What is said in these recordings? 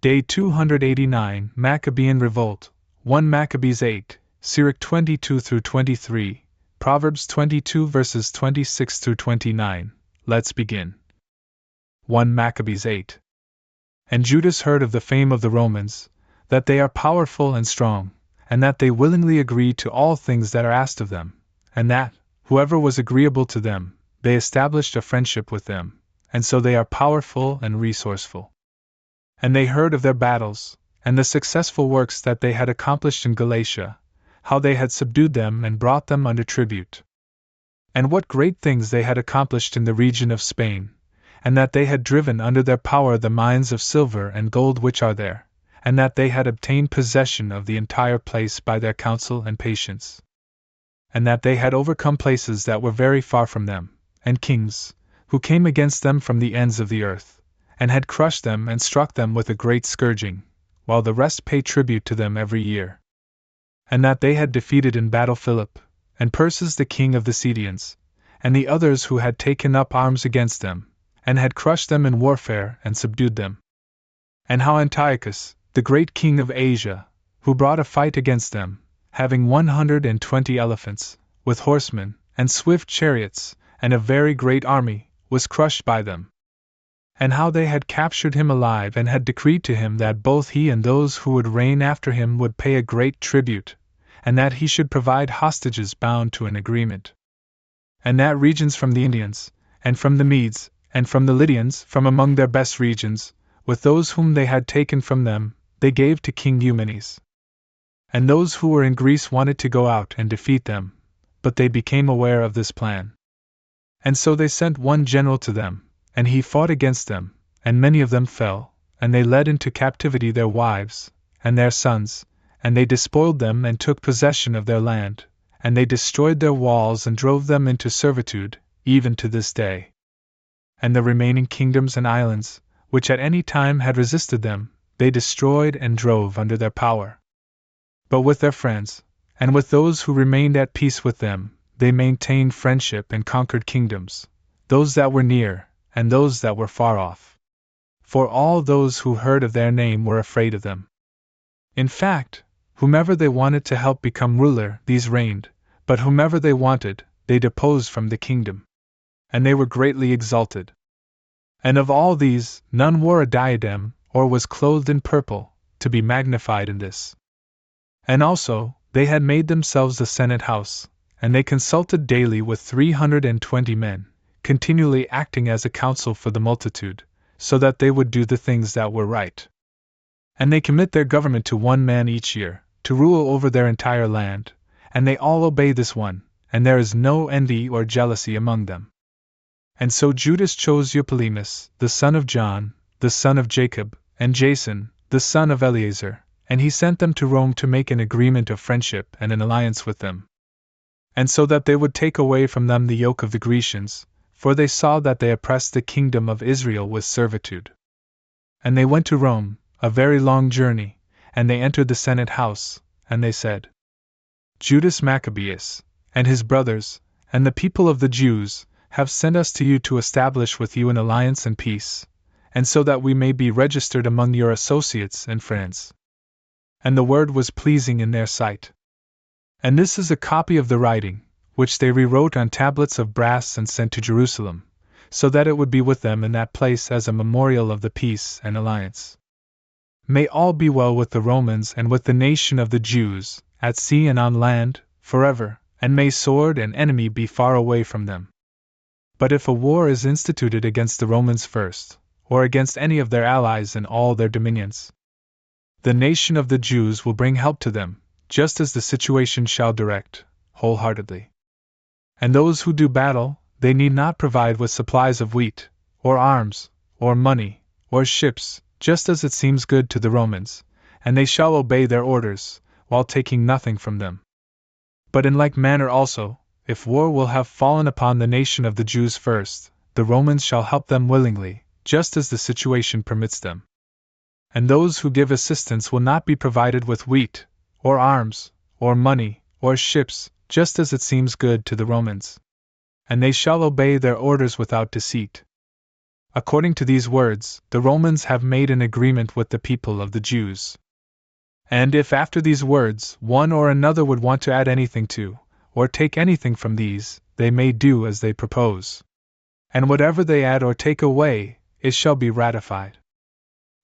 Day 289, Maccabean Revolt, 1 Maccabees 8, Sirach 22-23, Proverbs 22 verses 26-29. Let's begin. 1 Maccabees 8. And Judas heard of the fame of the Romans, that they are powerful and strong, and that they willingly agree to all things that are asked of them, and that, whoever was agreeable to them, they established a friendship with them, and so they are powerful and resourceful. And they heard of their battles, and the successful works that they had accomplished in Galatia, how they had subdued them and brought them under tribute. And what great things they had accomplished in the region of Spain, and that they had driven under their power the mines of silver and gold which are there, and that they had obtained possession of the entire place by their counsel and patience. And that they had overcome places that were very far from them, and kings, who came against them from the ends of the earth, and had crushed them and struck them with a great scourging, while the rest paid tribute to them every year. And that they had defeated in battle Philip, and Perses the king of the Cedians, and the others who had taken up arms against them, and had crushed them in warfare and subdued them. And how Antiochus, the great king of Asia, who brought a fight against them, having 120 elephants, with horsemen, and swift chariots, and a very great army, was crushed by them. And how they had captured him alive and had decreed to him that both he and those who would reign after him would pay a great tribute, and that he should provide hostages bound to an agreement. And that regions from the Indians, and from the Medes, and from the Lydians, from among their best regions, with those whom they had taken from them, they gave to King Eumenes. And those who were in Greece wanted to go out and defeat them, but they became aware of this plan. And so they sent one general to them, and he fought against them, and many of them fell, and they led into captivity their wives, and their sons, and they despoiled them and took possession of their land, and they destroyed their walls and drove them into servitude, even to this day. And the remaining kingdoms and islands, which at any time had resisted them, they destroyed and drove under their power. But with their friends, and with those who remained at peace with them, they maintained friendship and conquered kingdoms, those that were near, and those that were far off. For all those who heard of their name were afraid of them. In fact, whomever they wanted to help become ruler, these reigned, but whomever they wanted, they deposed from the kingdom. And they were greatly exalted. And of all these, none wore a diadem, or was clothed in purple, to be magnified in this. And also, they had made themselves a senate house, and they consulted daily with 320 men, continually acting as a counsel for the multitude, so that they would do the things that were right. And they commit their government to one man each year, to rule over their entire land, and they all obey this one, and there is no envy or jealousy among them. And so Judas chose Eupolemus, the son of John, the son of Jacob, and Jason, the son of Eleazar, and he sent them to Rome to make an agreement of friendship and an alliance with them. And so that they would take away from them the yoke of the Grecians, for they saw that they oppressed the kingdom of Israel with servitude. And they went to Rome, a very long journey, and they entered the Senate house, and they said, Judas Maccabeus, and his brothers, and the people of the Jews, have sent us to you to establish with you an alliance and peace, and so that we may be registered among your associates and friends. And the word was pleasing in their sight. And this is a copy of the writing, which they rewrote on tablets of brass and sent to Jerusalem, so that it would be with them in that place as a memorial of the peace and alliance. May all be well with the Romans and with the nation of the Jews, at sea and on land, forever, and may sword and enemy be far away from them. But if a war is instituted against the Romans first, or against any of their allies in all their dominions, the nation of the Jews will bring help to them, just as the situation shall direct, wholeheartedly. And those who do battle, they need not provide with supplies of wheat, or arms, or money, or ships, just as it seems good to the Romans, and they shall obey their orders, while taking nothing from them. But in like manner also, if war will have fallen upon the nation of the Jews first, the Romans shall help them willingly, just as the situation permits them. And those who give assistance will not be provided with wheat, or arms, or money, or ships, just as it seems good to the Romans. And they shall obey their orders without deceit. According to these words, the Romans have made an agreement with the people of the Jews. And if after these words one or another would want to add anything to, or take anything from these, they may do as they propose. And whatever they add or take away, it shall be ratified.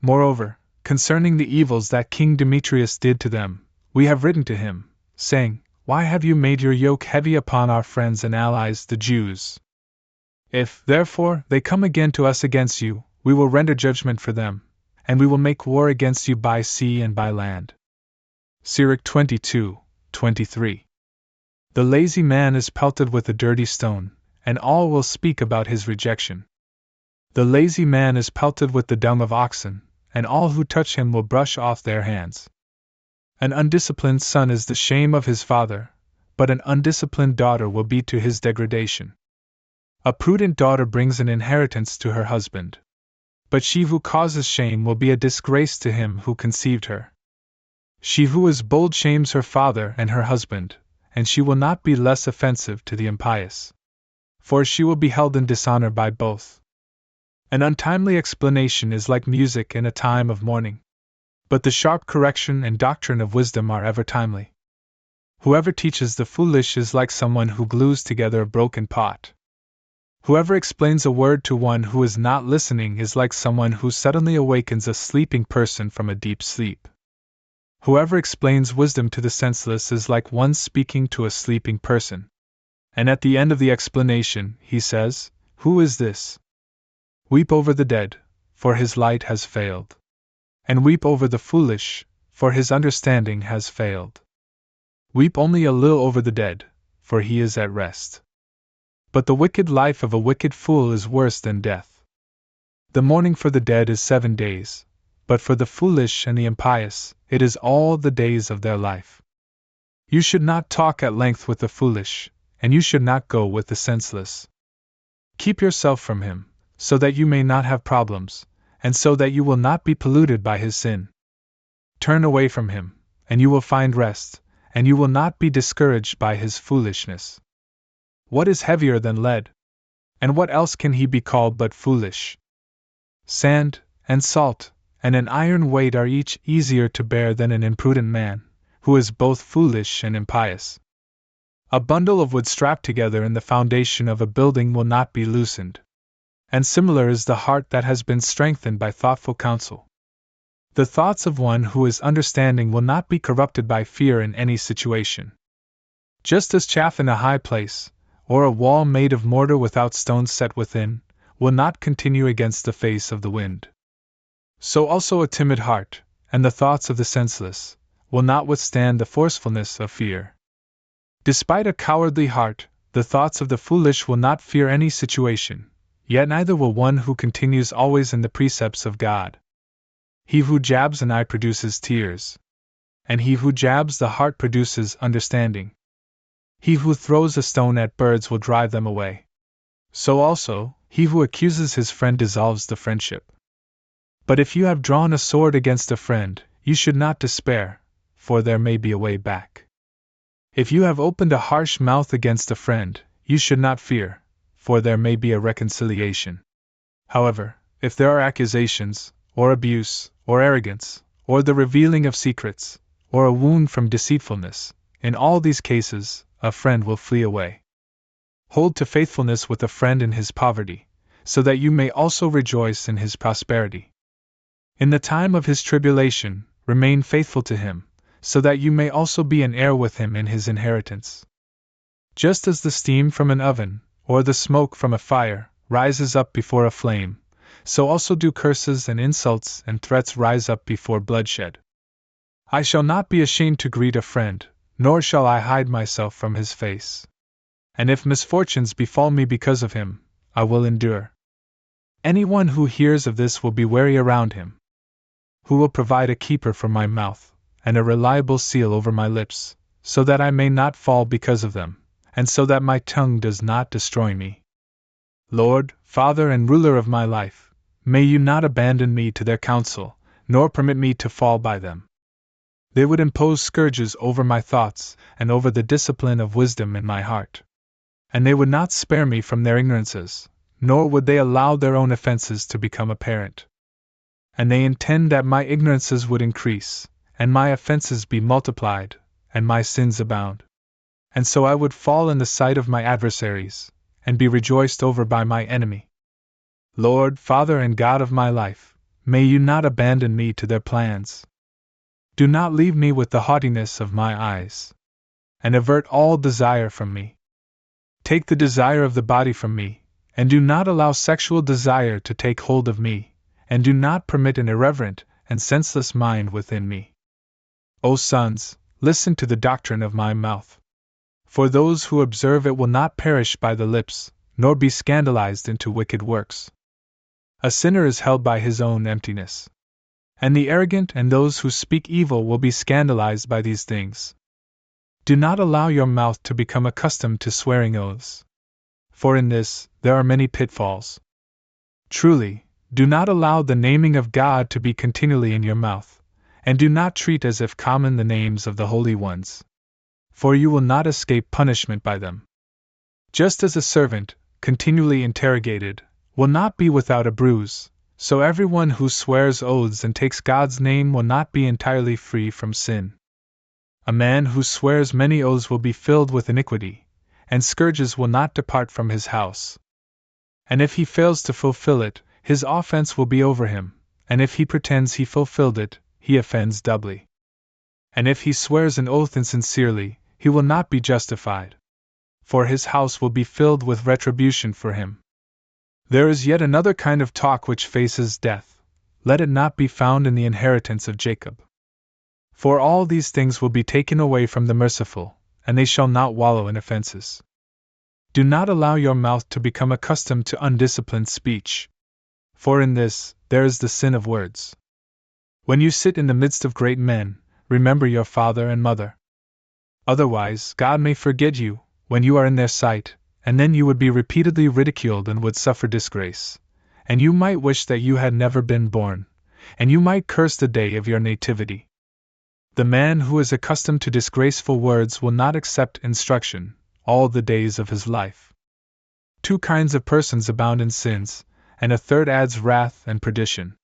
Moreover, concerning the evils that King Demetrius did to them, we have written to him, saying, Why have you made your yoke heavy upon our friends and allies, the Jews? If, therefore, they come again to us against you, we will render judgment for them, and we will make war against you by sea and by land. Sirach 22:23. The lazy man is pelted with a dirty stone, and all will speak about his rejection. The lazy man is pelted with the dung of oxen, and all who touch him will brush off their hands. An undisciplined son is the shame of his father, but an undisciplined daughter will be to his degradation. A prudent daughter brings an inheritance to her husband, but she who causes shame will be a disgrace to him who conceived her. She who is bold shames her father and her husband, and she will not be less offensive to the impious, for she will be held in dishonor by both. An untimely explanation is like music in a time of mourning, but the sharp correction and doctrine of wisdom are ever timely. Whoever teaches the foolish is like someone who glues together a broken pot. Whoever explains a word to one who is not listening is like someone who suddenly awakens a sleeping person from a deep sleep. Whoever explains wisdom to the senseless is like one speaking to a sleeping person. And at the end of the explanation, he says, Who is this? Weep over the dead, for his light has failed. And weep over the foolish, for his understanding has failed. Weep only a little over the dead, for he is at rest. But the wicked life of a wicked fool is worse than death. The mourning for the dead is 7 days, but for the foolish and the impious, it is all the days of their life. You should not talk at length with the foolish, and you should not go with the senseless. Keep yourself from him, so that you may not have problems, and so that you will not be polluted by his sin. Turn away from him, and you will find rest, and you will not be discouraged by his foolishness. What is heavier than lead? And what else can he be called but foolish? Sand, and salt, and an iron weight are each easier to bear than an imprudent man, who is both foolish and impious. A bundle of wood strapped together in the foundation of a building will not be loosened. And similar is the heart that has been strengthened by thoughtful counsel. The thoughts of one who is understanding will not be corrupted by fear in any situation. Just as chaff in a high place, or a wall made of mortar without stones set within, will not continue against the face of the wind, so also a timid heart, and the thoughts of the senseless, will not withstand the forcefulness of fear. Despite a cowardly heart, the thoughts of the foolish will not fear any situation, yet neither will one who continues always in the precepts of God. He who jabs an eye produces tears, and he who jabs the heart produces understanding. He who throws a stone at birds will drive them away. So also, he who accuses his friend dissolves the friendship. But if you have drawn a sword against a friend, you should not despair, for there may be a way back. If you have opened a harsh mouth against a friend, you should not fear, for there may be a reconciliation. However, if there are accusations, or abuse, or arrogance, or the revealing of secrets, or a wound from deceitfulness, in all these cases, a friend will flee away. Hold to faithfulness with a friend in his poverty, so that you may also rejoice in his prosperity. In the time of his tribulation, remain faithful to him, so that you may also be an heir with him in his inheritance. Just as the steam from an oven, or the smoke from a fire, rises up before a flame, so also do curses and insults and threats rise up before bloodshed. I shall not be ashamed to greet a friend, nor shall I hide myself from his face. And if misfortunes befall me because of him, I will endure. Anyone who hears of this will be wary around him. Who will provide a keeper for my mouth, and a reliable seal over my lips, so that I may not fall because of them, and so that my tongue does not destroy me. Lord, Father and Ruler of my life, may you not abandon me to their counsel, nor permit me to fall by them. They would impose scourges over my thoughts, and over the discipline of wisdom in my heart. And they would not spare me from their ignorances, nor would they allow their own offenses to become apparent. And they intend that my ignorances would increase, and my offenses be multiplied, and my sins abound. And so I would fall in the sight of my adversaries, and be rejoiced over by my enemy. Lord, Father and God of my life, may you not abandon me to their plans. Do not leave me with the haughtiness of my eyes, and avert all desire from me. Take the desire of the body from me, and do not allow sexual desire to take hold of me, and do not permit an irreverent and senseless mind within me. O sons, listen to the doctrine of my mouth. For those who observe it will not perish by the lips, nor be scandalized into wicked works. A sinner is held by his own emptiness. And the arrogant and those who speak evil will be scandalized by these things. Do not allow your mouth to become accustomed to swearing oaths. For in this, there are many pitfalls. Truly, do not allow the naming of God to be continually in your mouth, and do not treat as if common the names of the holy ones. For you will not escape punishment by them. Just as a servant, continually interrogated, will not be without a bruise, so everyone who swears oaths and takes God's name will not be entirely free from sin. A man who swears many oaths will be filled with iniquity, and scourges will not depart from his house. And if he fails to fulfill it, his offense will be over him, and if he pretends he fulfilled it, he offends doubly. And if he swears an oath insincerely, he will not be justified, for his house will be filled with retribution for him. There is yet another kind of talk which faces death. Let it not be found in the inheritance of Jacob. For all these things will be taken away from the merciful, and they shall not wallow in offenses. Do not allow your mouth to become accustomed to undisciplined speech. For in this, there is the sin of words. When you sit in the midst of great men, remember your father and mother. Otherwise, God may forget you, when you are in their sight, and then you would be repeatedly ridiculed and would suffer disgrace, and you might wish that you had never been born, and you might curse the day of your nativity. The man who is accustomed to disgraceful words will not accept instruction all the days of his life. 2 kinds of persons abound in sins, and a third adds wrath and perdition.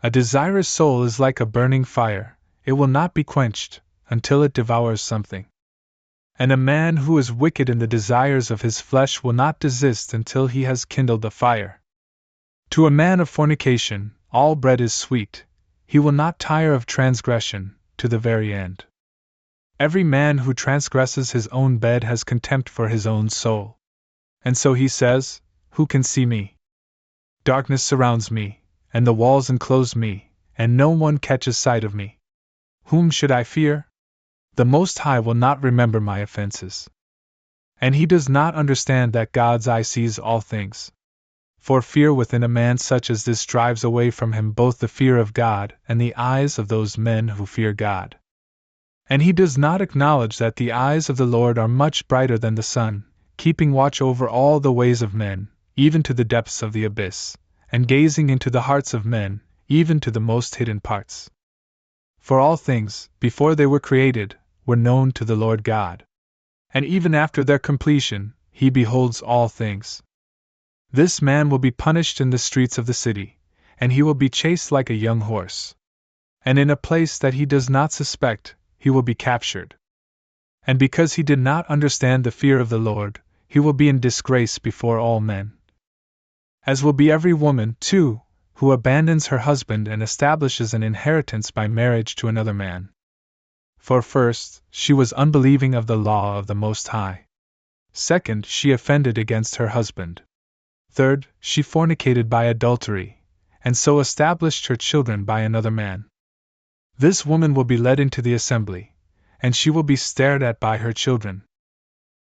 A desirous soul is like a burning fire, it will not be quenched until it devours something. And a man who is wicked in the desires of his flesh will not desist until he has kindled the fire. To a man of fornication, all bread is sweet, he will not tire of transgression, to the very end. Every man who transgresses his own bed has contempt for his own soul. And so he says, who can see me? Darkness surrounds me, and the walls enclose me, and no one catches sight of me. Whom should I fear? The Most High will not remember my offenses. And he does not understand that God's eye sees all things. For fear within a man such as this drives away from him both the fear of God and the eyes of those men who fear God. And he does not acknowledge that the eyes of the Lord are much brighter than the sun, keeping watch over all the ways of men, even to the depths of the abyss, and gazing into the hearts of men, even to the most hidden parts. For all things, before they were created, were known to the Lord God. And even after their completion, he beholds all things. This man will be punished in the streets of the city, and he will be chased like a young horse. And in a place that he does not suspect, he will be captured. And because he did not understand the fear of the Lord, he will be in disgrace before all men. As will be every woman, too, who abandons her husband and establishes an inheritance by marriage to another man. For first, she was unbelieving of the law of the Most High. Second, she offended against her husband. Third, she fornicated by adultery, and so established her children by another man. This woman will be led into the assembly, and she will be stared at by her children.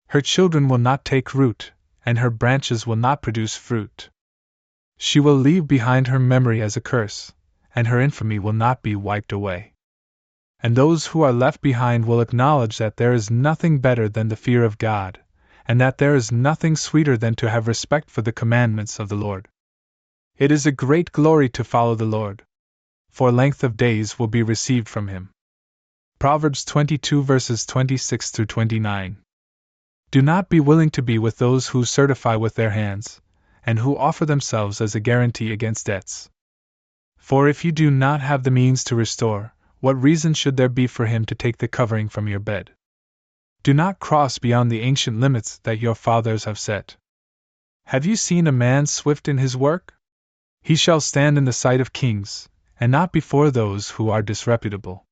Her children will not take root, and her branches will not produce fruit. She will leave behind her memory as a curse, and her infamy will not be wiped away. And those who are left behind will acknowledge that there is nothing better than the fear of God, and that there is nothing sweeter than to have respect for the commandments of the Lord. It is a great glory to follow the Lord, for length of days will be received from him. Proverbs 22 verses 26 through 29. Do not be willing to be with those who certify with their hands, and who offer themselves as a guarantee against debts. For if you do not have the means to restore, what reason should there be for him to take the covering from your bed? Do not cross beyond the ancient limits that your fathers have set. Have you seen a man swift in his work? He shall stand in the sight of kings, and not before those who are disreputable.